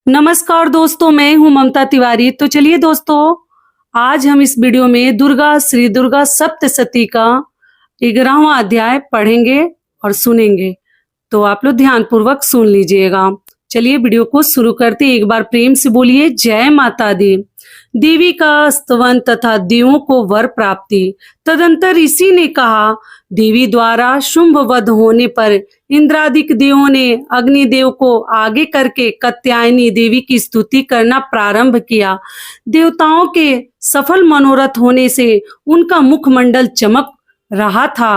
नमस्कार दोस्तों, मैं हूं ममता तिवारी। तो चलिए दोस्तों, आज हम इस वीडियो में श्री दुर्गा सप्तशती का 11वां अध्याय पढ़ेंगे और सुनेंगे। तो आप लोग ध्यान पूर्वक सुन लीजिएगा। चलिए वीडियो को शुरू करते हैं। एक बार प्रेम से बोलिए जय माता दी। देवी का स्तवन तथा देवों को वर प्राप्ति। तदंतर ऋषि ने कहा, देवी द्वारा शुंभ वध होने पर इंद्रादिक देवों ने अग्निदेव को आगे करके कात्यायनी देवी की स्तुति करना प्रारंभ किया। देवताओं के सफल मनोरथ होने से उनका मुखमंडल चमक रहा था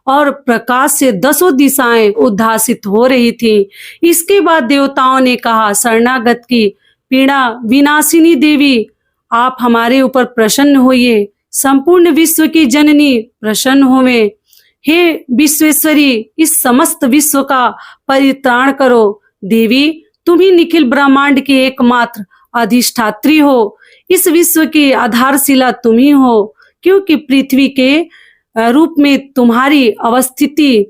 और प्रकाश से 10 दिशाएं उद्भासित हो रही थी। इसके बाद देवताओं ने कहा, शरणागत की पीड़ा विनाशिनी देवी, आप हमारे ऊपर प्रसन्न होइए। संपूर्ण विश्व की जननी प्रसन्न होवे। हे विश्वेश्वरी, इस समस्त विश्व का परित्राण करो। देवी, तुम ही निखिल ब्रह्मांड की एकमात्र अधिष्ठात्री हो। इस विश्व की आधारशिला तुम ही हो, क्योंकि पृथ्वी के रूप में तुम्हारी अवस्थिति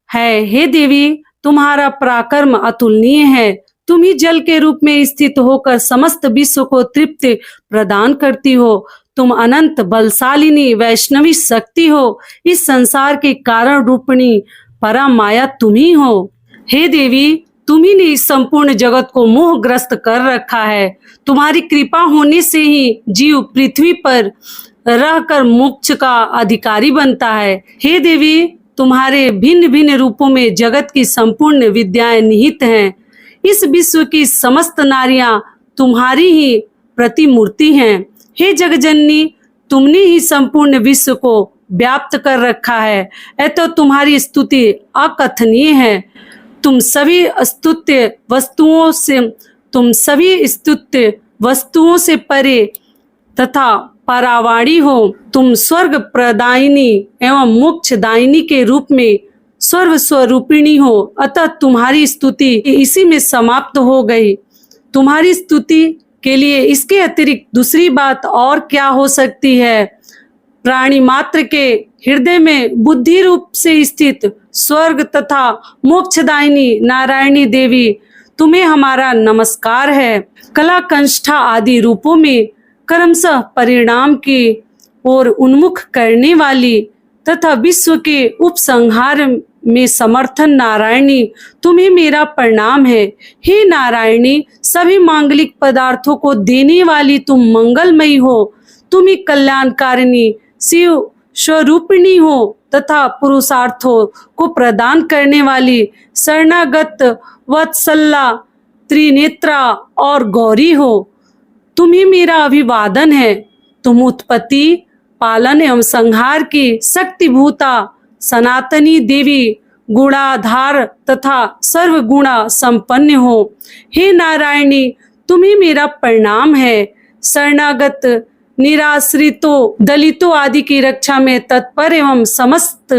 है। हे देवी, तुम्हारा पराक्रम अतुलनीय है। तुम ही जल के रूप में स्थित होकर समस्त विश्व को तृप्ति प्रदान करती हो। तुम अनंत बलशालिनी वैष्णवी शक्ति हो। इस संसार के कारण रूपिणी परा माया तुम ही हो। हे देवी, तुम ही ने इस संपूर्ण जगत को मोहग्रस्त कर रखा है। तुम्हारी कृपा होने से ही जीव पृथ्वी पर रहकर मोक्ष का अधिकारी बनता है। हे देवी, तुम्हारे भिन्न भिन्न रूपों में जगत की संपूर्ण विद्याएं निहित हैं। इस विश्व की समस्त नारियां तुम्हारी ही प्रतिमूर्ति हैं। हे जगजननी, तुमने ही संपूर्ण विश्व को व्याप्त कर रखा है। तो तुम्हारी स्तुति अकथनीय है। तुम सभी स्तुत्य वस्तुओं से परे तथा परावाणी हो। तुम स्वर्ग प्रदायिनी एवं मोक्षदायिनी के रूप में सर्व स्वरूपिणी हो। अतः तुम्हारी स्तुति इसी में समाप्त हो गई। तुम्हारी स्तुति के लिए इसके अतिरिक्त दूसरी बात और क्या हो सकती है। प्राणी मात्र के हृदय में बुद्धि रूप से स्थित स्वर्ग तथा मोक्षदायिनी नारायणी देवी, तुम्हें हमारा नमस्कार है। कला कंष्ठा आदि रूपों में क्रमशः परिणाम की ओर उन्मुख करने वाली तथा विश्व के उपसंहार में समर्थन नारायणी, तुम्हें मेरा प्रणाम है। हे नारायणी, सभी मांगलिक पदार्थों को देने वाली तुम मंगलमयी हो। तुम ही कल्याणकारिणी शिव स्वरूपिणी हो तथा पुरुषार्थों को प्रदान करने वाली शरणागत वत्सला त्रिनेत्रा और गौरी हो। तुम्हें मेरा अभिवादन है। तुम उत्पत्ति, पालन एवं संहार की शक्तिभूता सनातनी देवी, गुणाधार तथा सर्वगुणा संपन्न हो। हे नारायणी, तुम्हें मेरा प्रणाम है। शरणागत निराश्रितों, दलितों आदि की रक्षा में तत्पर एवं समस्त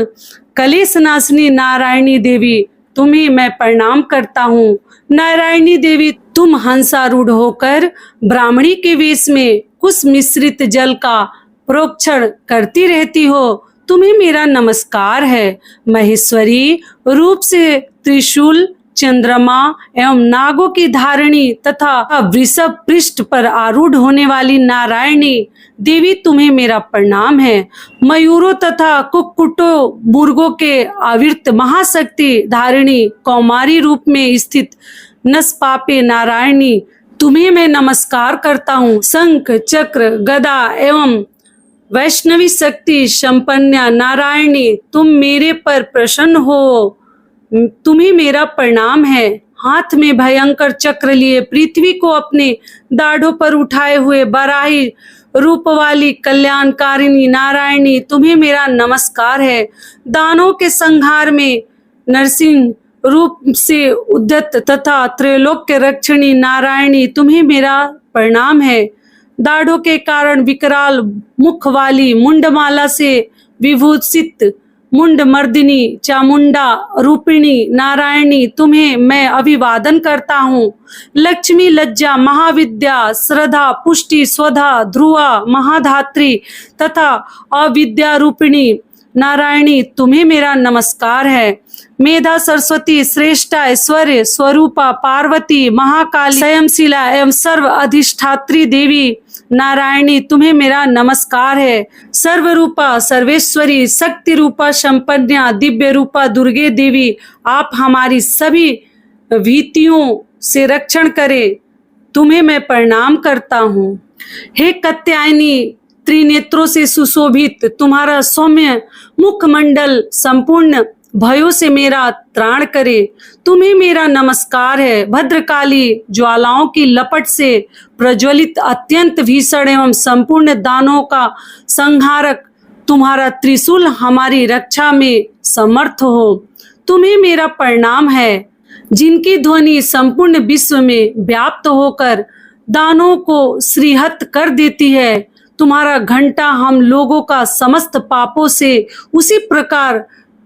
कलेश नाशिनी नारायणी देवी, तुम्हें मैं प्रणाम करता हूँ। नारायणी देवी, तुम हंसारूढ़ होकर ब्राह्मणी के वेश में कुश मिश्रित जल का प्रोक्षण करती रहती हो। तुम्हें मेरा नमस्कार है। महेश्वरी रूप से त्रिशूल, चंद्रमा एवं नागों की धारणी तथा वृषभ पृष्ठ पर आरूढ़ होने वाली नारायणी देवी, तुम्हें मेरा प्रणाम है। मयूरों तथा कुक्कुटों मुर्गों के आवृत महाशक्ति धारिणी कौमारी रूप में स्थित नसपापे नारायणी, तुम्हें मैं नमस्कार करता हूँ। शंख चक्र गदा एवं वैष्णवी शक्ति संपन्ना नारायणी, तुम मेरे पर प्रसन्न हो। तुम्हें मेरा प्रणाम है। हाथ में भयंकर चक्र लिए पृथ्वी को अपने दाढ़ों पर उठाए हुए बराही रूप वाली कल्याणकारिणी नारायणी, तुम्हें मेरा नमस्कार है। दानों के संहार में नरसिंह रूप से उद्यत तथा त्रैलोक्य रक्षणी नारायणी, तुम्हें मेरा प्रणाम है। दाढ़ों के कारण विकराल मुख वाली मुंडमाला से विभूषित मुंड मर्दिनी चामुंडा रूपिणी नारायणी, तुम्हें मैं अभिवादन करता हूँ। लक्ष्मी, लज्जा, महाविद्या, श्रद्धा, पुष्टि, स्वधा, ध्रुवा, महाधात्री तथा अविद्या रूपिणी नारायणी तुम्हें मेरा नमस्कार है। मेधा सरस्वती, श्रेष्ठा, ऐश्वर्य स्वरूपा, पार्वती, महाकाली, स्वयंशिला एवं सर्व अधिष्ठात्री देवी नारायणी तुम्हें मेरा नमस्कार है। सर्वरूपा, सर्वेश्वरी, शक्ति रूपा, संपन्ना, दिव्य रूपा दुर्गे देवी, आप हमारी सभी भीतियों से रक्षण करें, तुम्हें मैं प्रणाम करता हूँ। हे कात्यायनी, त्रिनेत्रों से सुशोभित तुम्हारा सौम्य मुखमंडल संपूर्ण भयों से मेरा त्राण करे, तुम्हें मेरा नमस्कार है। भद्रकाली, ज्वालाओं की लपट से प्रज्वलित अत्यंत भीषण एवं संपूर्ण दानों का संहारक तुम्हारा त्रिशूल हमारी रक्षा में समर्थ हो, तुम्हें मेरा प्रणाम है। जिनकी ध्वनि संपूर्ण विश्व में व्याप्त होकर दानों को श्रीहत कर देती है, तुम्हारा घंटा हम लोगों का समस्त पापों से उसी प्रकार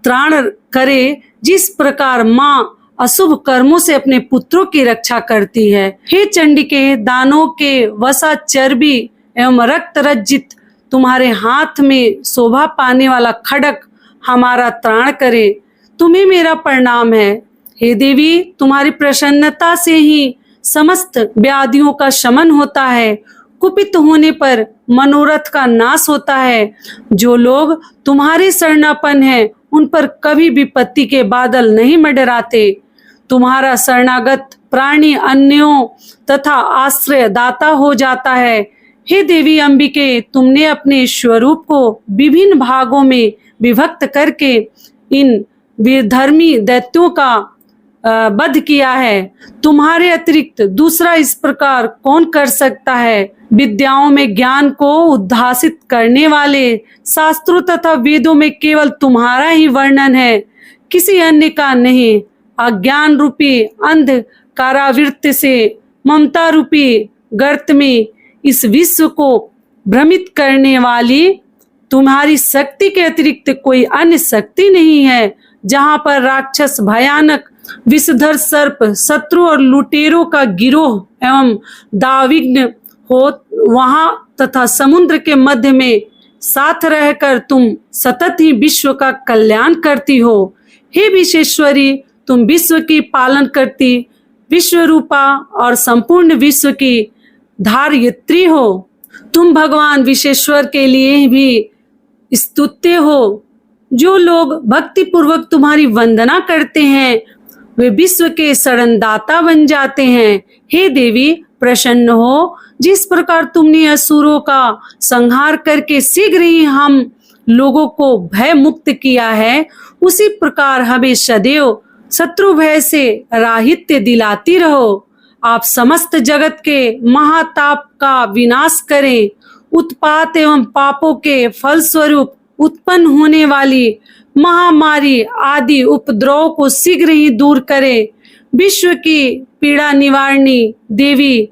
त्राण करे जिस प्रकार माँ अशुभ कर्मों से अपने पुत्रों की रक्षा करती है। हे चंडिके, दानों के वसा चर्बी एवं रक्त रज्जित तुम्हारे हाथ में शोभा पाने वाला खड्ग हमारा त्राण करे, तुम्हें मेरा प्रणाम है। हे देवी, तुम्हारी प्रसन्नता से ही समस्त व्याधियों का शमन होता है, कुपित होने पर मनोरथ का नाश होता है। जो लोग तुम्हारे शरणापन्न हैं उन पर कभी विपत्ति के बादल नहीं मंडराते। तुम्हारा शरणागत प्राणी अन्यों तथा आश्रय दाता हो जाता है। हे देवी अंबिके, तुमने अपने स्वरूप को विभिन्न भागों में विभक्त करके इन विधर्मी दैत्यों का वध किया है। तुम्हारे अतिरिक्त दूसरा इस प्रकार कौन कर सकता है। विद्याओं में ज्ञान को उद्भासित करने वाले शास्त्रों तथा वेदों में केवल तुम्हारा ही वर्णन है, किसी अन्य का नहीं। अज्ञान रूपी अंध कारावृत्त से ममता रूपी गर्त में इस विश्व को भ्रमित करने वाली तुम्हारी शक्ति के अतिरिक्त कोई अन्य शक्ति नहीं है। जहाँ पर राक्षस, भयानक विषधर सर्प, शत्रु और लुटेरों का गिरोह एवं दाविघ्न हो, वहां तथा समुद्र के मध्य में साथ रहकर तुम सतत ही विश्व का कल्याण करती हो। हे विश्वेश्वरी, तुम विश्व की पालन करती विश्व रूपा और संपूर्ण विश्व की धारयित्री हो। तुम भगवान विश्वेश्वर के लिए भी स्तुत्य हो। जो लोग भक्ति पूर्वक तुम्हारी वंदना करते हैं वे विश्व के शरणदाता बन जाते हैं। हे देवी, प्रसन्न हो। जिस प्रकार तुमने असुरों का संहार करके शीघ्र ही हम लोगों को भय मुक्त किया है, उसी प्रकार हमें सदैव शत्रु भय से राहित्य दिलाती रहो। आप समस्त जगत के महाताप का विनाश करें। उत्पात एवं पापों के फलस्वरूप उत्पन्न होने वाली महामारी आदि उपद्रव को शीघ्र ही दूर करें। विश्व की पीड़ा निवारणी देवी,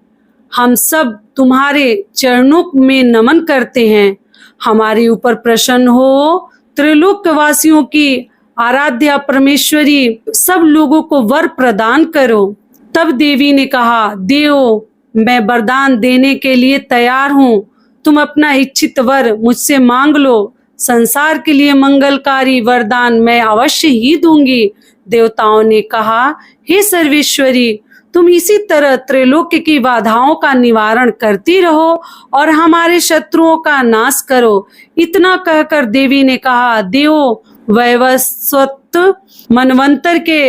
हम सब तुम्हारे चरणों में नमन करते हैं। हमारे ऊपर प्रसन्न हो। त्रिलोकवासियों की आराध्या परमेश्वरी, सब लोगों को वर प्रदान करो। तब देवी ने कहा, देव, मैं वरदान देने के लिए तैयार हूँ। तुम अपना इच्छित वर मुझसे मांग लो। संसार के लिए मंगलकारी वरदान मैं अवश्य ही दूंगी। देवताओं ने कहा, हे सर्वेश्वरी, तुम इसी तरह त्रैलोक्य की बाधाओं का निवारण करती रहो और हमारे शत्रुओं का नाश करो। इतना कहकर देवी ने कहा, देवो, वैवस्वत मनवंतर के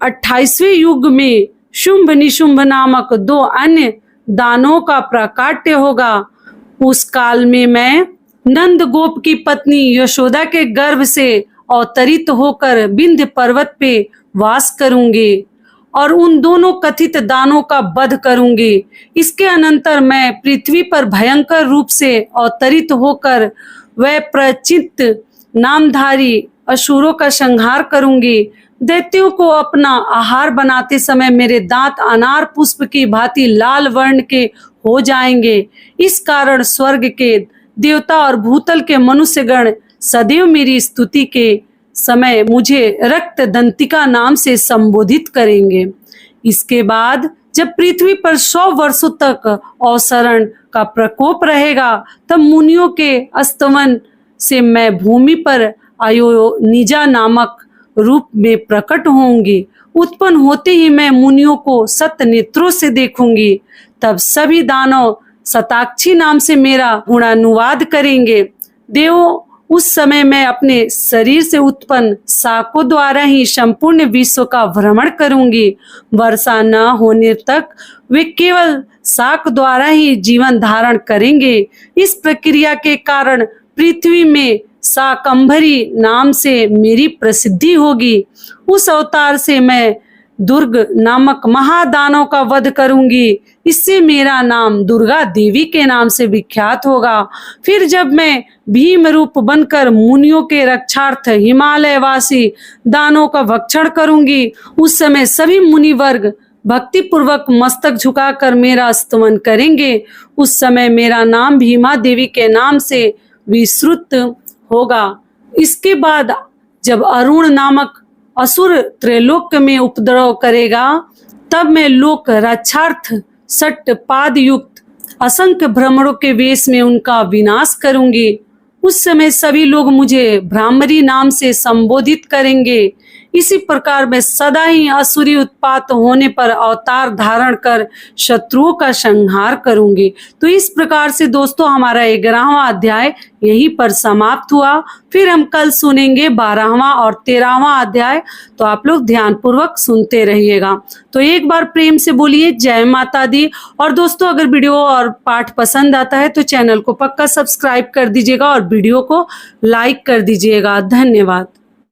28वें युग में शुंभ निशुंभ नामक 2 अन्य दानों का प्राकट्य होगा। उस काल में मैं नंद गोप की पत्नी यशोदा के गर्भ से अवतरित होकर विंध्य पर्वत पे वास करूंगी और उन दोनों कथित दानों का वध करूंगी। इसके अनंतर मैं पृथ्वी पर भयंकर रूप से अवतरित होकर वह प्रचित नामधारी असुरों का संहार करूंगी। दैत्यों को अपना आहार बनाते समय मेरे दांत अनार पुष्प की भांति लाल वर्ण के हो जाएंगे। इस कारण स्वर्ग के देवता और भूतल के मनुष्यगण सदैव मेरी स्तुति के समय मुझे रक्त दंतिका नाम से संबोधित करेंगे। इसके बाद जब पृथ्वी पर 100 वर्षों तक अवसरण का प्रकोप रहेगा, तब मुनियों के स्तवन से मैं भूमि पर अयोनिजा नामक रूप में प्रकट होंगी। उत्पन्न होते ही मैं मुनियों को सत नेत्रों से देखूंगी। तब सभी दानव शताक्षी नाम से मेरा गुणानुवाद करेंगे। देवों, उस समय मैं अपने शरीर से उत्पन्न शाकों द्वारा ही संपूर्ण विश्व का भ्रमण करूंगी। वर्षा न होने तक वे केवल शाक द्वारा ही जीवन धारण करेंगे। इस प्रक्रिया के कारण पृथ्वी में शाकंभरी नाम से मेरी प्रसिद्धि होगी। उस अवतार से मैं दुर्ग नामक महादानव का वध करूंगी। इससे मेरा नाम दुर्गा देवी के नाम से विख्यात होगा। फिर जब मैं भीम रूप बनकर मुनियों के रक्षार्थ हिमालयवासी दानों का भक्षण करूंगी, उस समय सभी मुनि वर्ग भक्ति पूर्वक मस्तक झुकाकर मेरा स्तवन करेंगे। उस समय मेरा नाम भीमा देवी के नाम से विश्रुत होगा। इसके बाद जब अरुण नामक असुर त्रैलोक्य में उपद्रव करेगा, तब मैं लोक रक्षार्थ सट पाद युक्त असंख्य भ्रमरों के वेश में उनका विनाश करूंगी। उस समय सभी लोग मुझे भ्रामरी नाम से संबोधित करेंगे। इसी प्रकार मैं सदा ही असुरी उत्पात होने पर अवतार धारण कर शत्रुओं का संहार करूंगी। तो इस प्रकार से दोस्तों हमारा 11वां अध्याय यहीं पर समाप्त हुआ। फिर हम कल सुनेंगे 12वां और 13वां अध्याय। तो आप लोग ध्यानपूर्वक सुनते रहिएगा। तो एक बार प्रेम से बोलिए जय माता दी। और दोस्तों अगर वीडियो और पाठ पसंद आता है तो चैनल को पक्का सब्सक्राइब कर दीजिएगा और वीडियो को लाइक कर दीजिएगा। धन्यवाद।